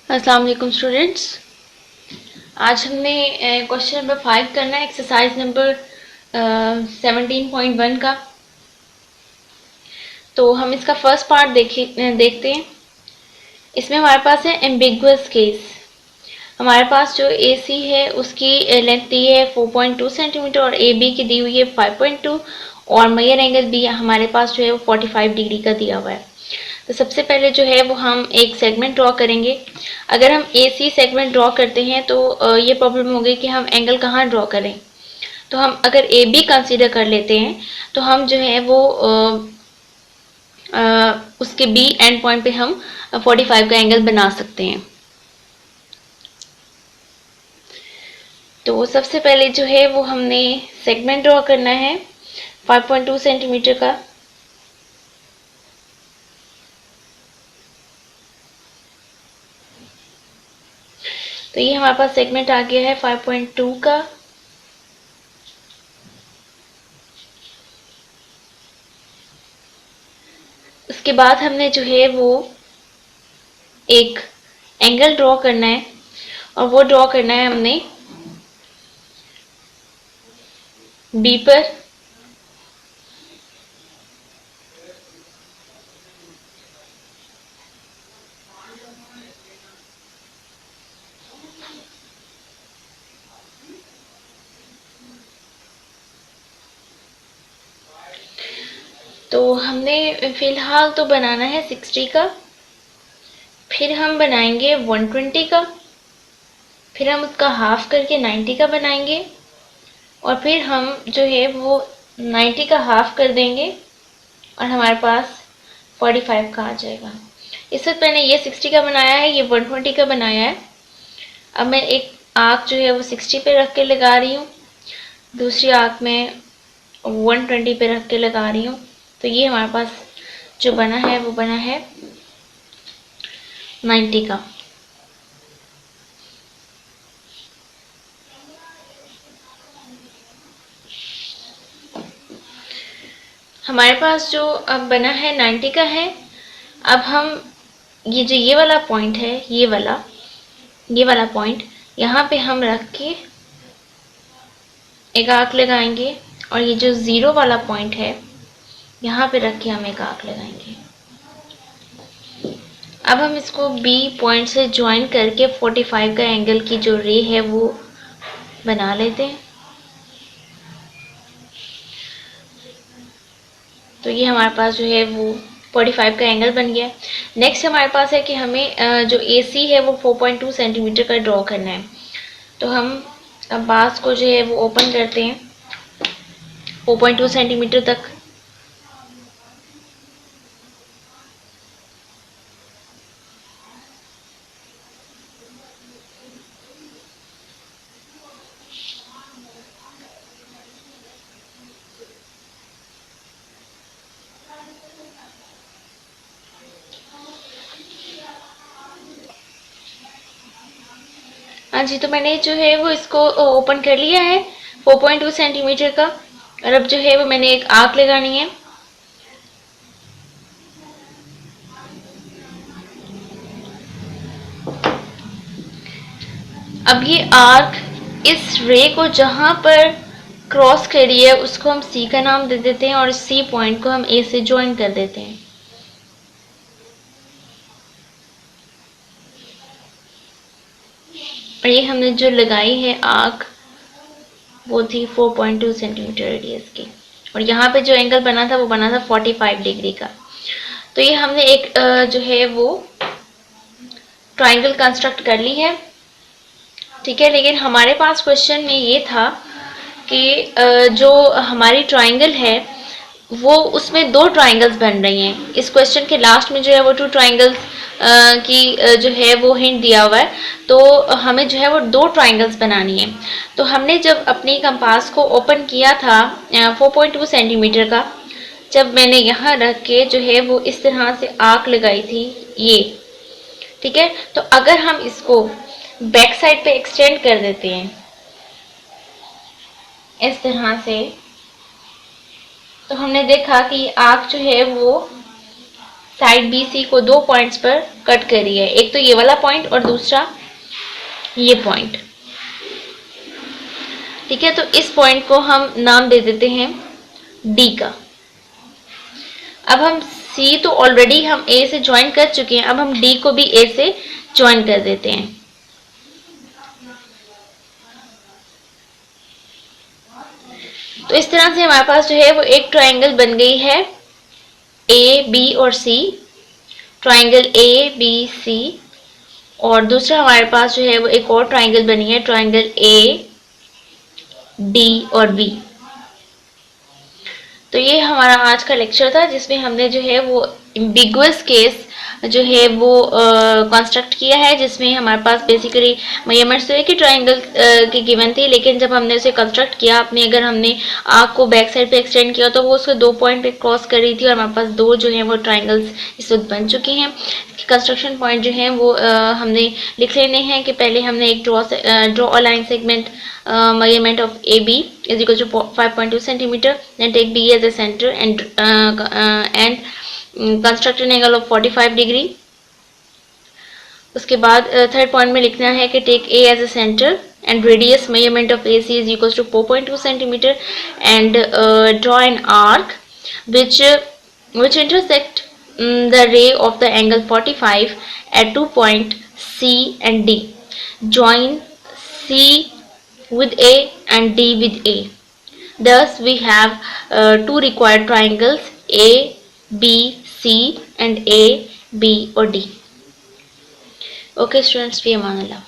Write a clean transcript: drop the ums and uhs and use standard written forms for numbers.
अस्सलाम वालेकुम स्टूडेंट्स। आज हमने क्वेश्चन नंबर 5 करना है, एक्सरसाइज नंबर 17.1 का। तो हम इसका फर्स्ट पार्ट देखते हैं। इसमें हमारे पास है एम्बिगुअस केस। हमारे पास जो AC है उसकी लेंथ दी है 4.2 सेंटीमीटर और AB की दी हुई है 5.2 और मेजर एंगल भी हमारे पास जो है वो 45 डिग्री का दिया हुआ है। तो सबसे पहले जो है वो हम एक सेगमेंट ड्रॉ करेंगे। अगर हम AC सेगमेंट ड्रॉ करते हैं तो ये प्रॉब्लम हो गई कि हम एंगल कहाँ ड्रॉ करें। तो हम अगर AB कंसीडर कर लेते हैं तो हम जो है वो उसके B एंड पॉइंट पे हम 45 का एंगल बना सकते हैं। तो सबसे पहले जो है वो हमने सेगमेंट ड्रॉ करना है 5.2 सेंटीमीटर का। तो ये हमारे पास सेगमेंट आ गया है 5.2 का। उसके बाद हमने जो है वो एक एंगल ड्रॉ करना है और वो ड्रॉ करना है हमने बी पर। तो हमने फिलहाल तो बनाना है 60 का, फिर हम बनाएंगे 120 का, फिर हम उसका हाफ करके 90 का बनाएंगे और फिर हम जो है वो 90 का हाफ कर देंगे और हमारे पास 45 का आ जाएगा। इस वक्त मैंने ये 60 का बनाया है, ये 120 का बनाया है। अब मैं एक आर्क जो है वो 60 पे रख के लगा रही हूँ, दूसरी आर्क में 120 पे रख के लगा रही हूँ। तो ये हमारे पास जो बना है वो बना है 90 का। हमारे पास जो अब बना है 90 का है। अब हम ये जो ये वाला पॉइंट है, ये वाला पॉइंट यहाँ पे हम रख के एक आर्क लगाएंगे और ये जो ज़ीरो वाला पॉइंट है यहाँ पे रख के हम एक आर्क लगाएंगे। अब हम इसको बी पॉइंट से ज्वाइन करके 45 का एंगल की जो रे है वो बना लेते हैं। तो ये हमारे पास जो है वो 45 का एंगल बन गया। नेक्स्ट हमारे पास है कि हमें जो AC है वो 4.2 सेंटीमीटर का ड्रॉ करना है। तो हम अब बास को जो है वो ओपन करते हैं 4.2 सेंटीमीटर तक। हाँ जी, तो मैंने जो है वो इसको ओपन कर लिया है 4.2 सेंटीमीटर का। और अब जो है वो मैंने एक आर्क लगानी है। अब ये आर्क इस रे को जहां पर क्रॉस करी है उसको हम C का नाम दे देते हैं और इस C पॉइंट को हम A से ज्वाइन कर देते हैं। और ये हमने जो लगाई है आर्क वो थी 4.2 सेंटीमीटर रेडियस की। और यहाँ पे जो एंगल बना था वो बना था 45 डिग्री का। तो ये हमने एक जो है वो ट्राइंगल कंस्ट्रक्ट कर ली है, ठीक है। लेकिन हमारे पास क्वेश्चन में ये था कि जो हमारी ट्राइंगल है वो उसमें दो ट्राइंगल्स बन रही हैं। इस क्वेश्चन के लास्ट में जो है वो टू ट्राइंगल्स की जो है वो हिंट दिया हुआ है। तो हमें जो है वो दो ट्राइंगल्स बनानी है। तो हमने जब अपनी कंपास को ओपन किया था 4.2 सेंटीमीटर का, जब मैंने यहाँ रख के जो है वो इस तरह से आर्क लगाई थी ये, ठीक है। तो अगर हम इसको बैक साइड पे एक्सटेंड कर देते हैं इस तरह से, तो हमने देखा कि आर्क जो है वो साइड BC को 2 पॉइंट्स पर कट करी है, एक तो ये वाला पॉइंट और दूसरा ये पॉइंट। ठीक है, तो इस पॉइंट को हम नाम दे देते हैं D का। अब हम C तो ऑलरेडी हम A से ज्वाइन कर चुके हैं, अब हम D को भी A से ज्वाइन कर देते हैं। तो इस तरह से हमारे पास जो है वो एक ट्रायंगल बन गई है A, B और C, triangle A, B, C। और दूसरा हमारे पास जो है वो एक और ट्रायंगल बनी है, ट्रायंगल A, D और B। तो ये हमारा आज का लेक्चर था जिसमें हमने जो है वो एम्बिगुअस केस जो है वो कंस्ट्रक्ट किया है, जिसमें हमारे पास बेसिकली मेजरमेंट्स तो एक ही ट्रायंगल की गिवन थी, लेकिन जब हमने उसे कंस्ट्रक्ट किया, अपने अगर हमने आर्क को बैक साइड पे एक्सटेंड किया तो वो उसके 2 पॉइंट पे क्रॉस कर रही थी और हमारे पास 2 जो है वो ट्रायंगल्स इस वक्त बन चुके हैं। कंस्ट्रक्शन पॉइंट जो है वो हमने लिख लेने हैं कि पहले हमने एक draw a line segment measurement of AB is equal to 5.2 centimeter, then take B as a center and construct an angle of 45 degree। उसके बाद थर्ड पॉइंट में लिखना है कि take A as a center and radius measurement of AC is equals to 4.2 centimeter and draw an arc which intersect the ray of the angle 45 at 2 point C and D. Join C with A and D with A. Thus we have two required triangles A, B, C and A, B or D. Okay students, fi aman Allah.